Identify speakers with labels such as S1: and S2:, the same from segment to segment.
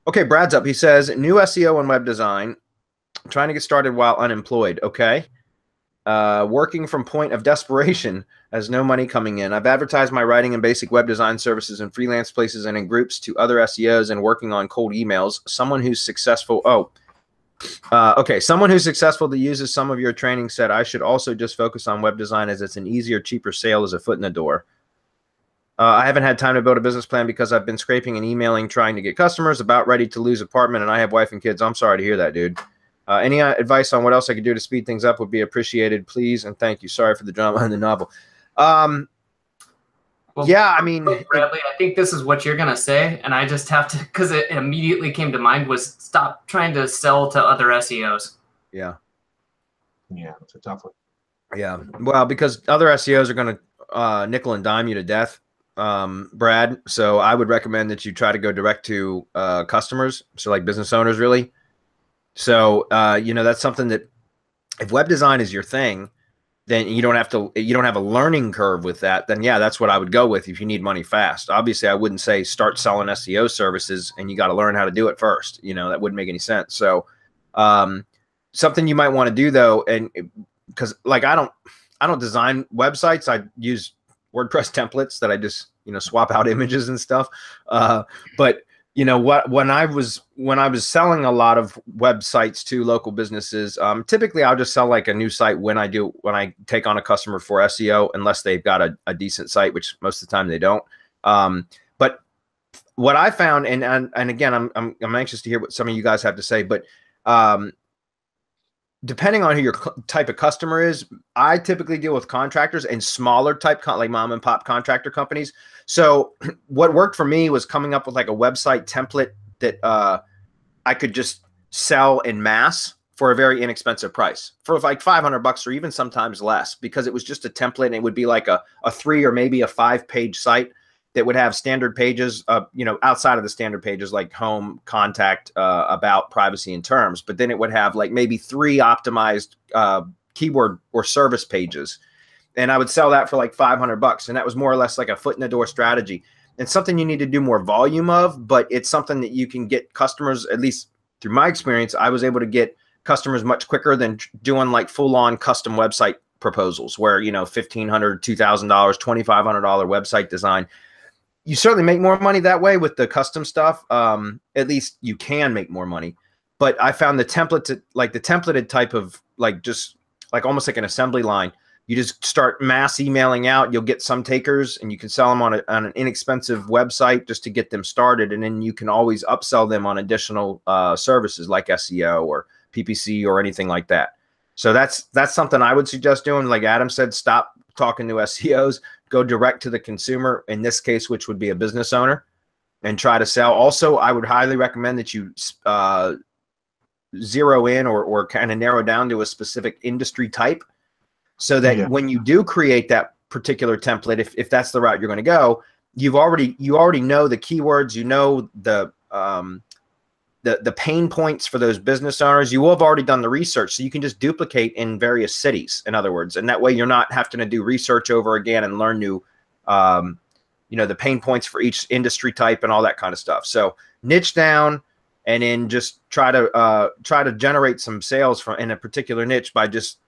S1: Okay, Brad's up. He says, new SEO and web design, trying to get started while unemployed. Okay. Working from point of desperation, has no money coming in. I've advertised my writing and basic web design services in freelance places and in groups to other SEOs and working on cold emails. Someone who's successful. Okay. Someone who's successful that uses some of your training said I should also just focus on web design as it's an easier, cheaper sale as a foot in the door. I haven't had time to build a business plan because I've been scraping and emailing, trying to get customers, about ready to lose apartment, and I have wife and kids. I'm sorry to hear that, dude. Any advice on what else I could do to speed things up would be appreciated, please, and thank you. Sorry for the drama in the novel.
S2: Well,
S1: yeah, I mean,
S2: Bradley, I think this is what you're gonna say, and I just have to, because it immediately came to mind, was stop trying to sell to other SEOs.
S1: Yeah,
S3: it's a tough one.
S1: Yeah, well, because other SEOs are going to nickel and dime you to death, Brad. So I would recommend that you try to go direct to customers, so like business owners, really. So that's something that if web design is your thing, then you don't have a learning curve with that. Then yeah, that's what I would go with if you need money fast. Obviously, I wouldn't say start selling SEO services and you got to learn how to do it first. That wouldn't make any sense. So something you might want to do though, and because like I don't design websites, I use WordPress templates that I just swap out images and stuff. But when I was selling a lot of websites to local businesses, typically I'll just sell like a new site when I take on a customer for SEO, unless they've got a decent site, which most of the time they don't. But what I found, and again, I'm anxious to hear what some of you guys have to say, but depending on who your type of customer is, I typically deal with contractors and smaller type, like mom and pop contractor companies. So what worked for me was coming up with like a website template that I could just sell in mass for a very inexpensive price, for like $500 or even sometimes less, because it was just a template and it would be like a 3 or maybe a 5-page site that would have standard pages, outside of the standard pages like home, contact, about, privacy, and terms. But then it would have like maybe 3 optimized keyword or service pages. And I would sell that for like $500. And that was more or less like a foot in the door strategy. And something you need to do more volume of, but it's something that you can get customers, at least through my experience, I was able to get customers much quicker than doing like full on custom website proposals where, $1,500, $2,000, $2,500 website design. You certainly make more money that way with the custom stuff. At least you can make more money. But I found the templated type of just like almost like an assembly line. You just start mass emailing out. You'll get some takers and you can sell them on an inexpensive website just to get them started. And then you can always upsell them on additional services like SEO or PPC or anything like that. So that's something I would suggest doing. Like Adam said, stop talking to SEOs. Go direct to the consumer, in this case, which would be a business owner, and try to sell. Also, I would highly recommend that you zero in or kind of narrow down to a specific industry type, so that when you do create that particular template, if that's the route you're going to go, you already know the keywords, the pain points for those business owners. You will have already done the research, so you can just duplicate in various cities, in other words, and that way you're not having to do research over again and learn new, the pain points for each industry type and all that kind of stuff. So niche down, and then just try to generate some sales in a particular niche by just,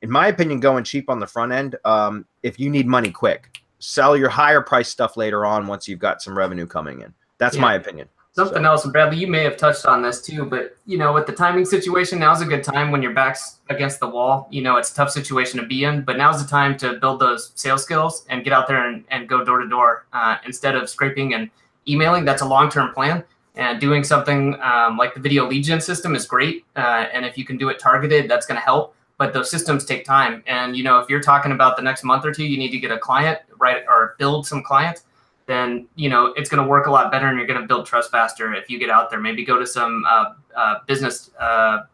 S1: in my opinion, going cheap on the front end. If you need money quick, sell your higher price stuff later on once you've got some revenue coming in. That's my opinion.
S2: Something else, and Bradley, you may have touched on this too, but with the timing situation, now's a good time when your back's against the wall. It's a tough situation to be in, but now's the time to build those sales skills and get out there and go door to door instead of scraping and emailing. That's a long-term plan, and doing something like the video lead gen system is great. And if you can do it targeted, that's going to help. But those systems take time, and if you're talking about the next month or two, you need to get a client, right, or build some clients. Then it's going to work a lot better, and you're going to build trust faster if you get out there. Maybe go to some business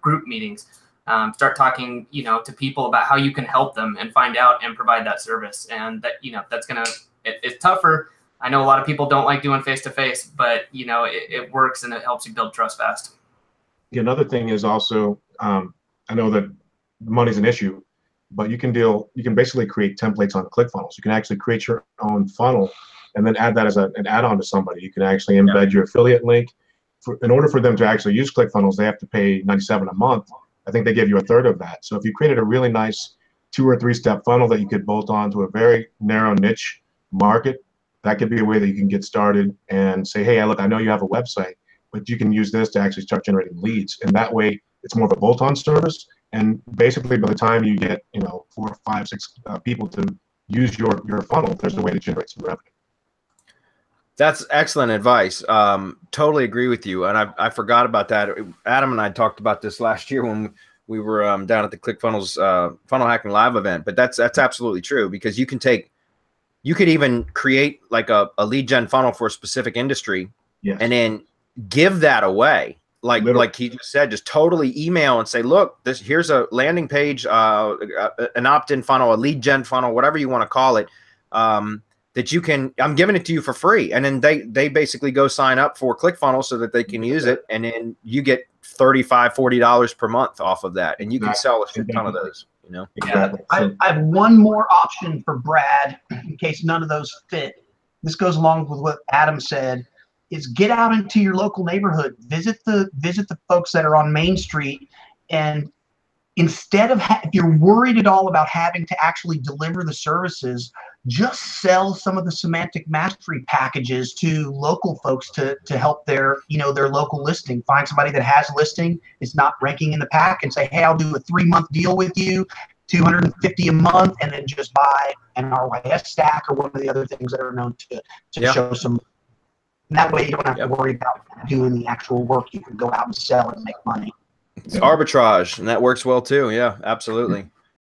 S2: group meetings, start talking to people about how you can help them and find out and provide that service. And that that's gonna it's tougher. I know a lot of people don't like doing face-to-face, but it works and it helps you build trust fast.
S3: Another thing is also, I know that money's an issue, but you can basically create templates on ClickFunnels. You can actually create your own funnel and then add that as an add-on to somebody. You can actually embed your affiliate link. in order for them to actually use ClickFunnels, they have to pay $97 a month. I think they give you a third of that. So if you created a really nice 2 or 3 step funnel that you could bolt on to a very narrow niche market, that could be a way that you can get started and say, hey, look, I know you have a website, but you can use this to actually start generating leads. And that way it's more of a bolt-on service. And basically by the time you get, 4, 5, 6 people to use your funnel, there's a way to generate some revenue.
S1: That's excellent advice. Totally agree with you. And I forgot about that. Adam and I talked about this last year when we were down at the ClickFunnels Funnel Hacking Live event. But that's absolutely true, because you could even create like a lead gen funnel for a specific industry, yes, and then give that away. Like he just said, just totally email and say, look, here's a landing page, an opt-in funnel, a lead gen funnel, whatever you want to call it. That I'm giving it to you for free. And then they basically go sign up for ClickFunnels so that they can use it. And then you get $35, $40 per month off of that. And you can sell a shit ton of those,
S4: Yeah. I have one more option for Brad in case none of those fit. This goes along with what Adam said, is get out into your local neighborhood, visit the folks that are on Main Street, and instead of if you're worried at all about having to actually deliver the services, just sell some of the semantic mastery packages to local folks to help their local listing. Find somebody that has a listing, is not ranking in the pack, and say, hey, I'll do a 3-month deal with you, $250 a month, and then just buy an RYS stack or one of the other things that are known to show some. And that way you don't have to worry about doing the actual work. You can go out and sell and make money.
S1: It's arbitrage, and that works well too. Yeah, absolutely.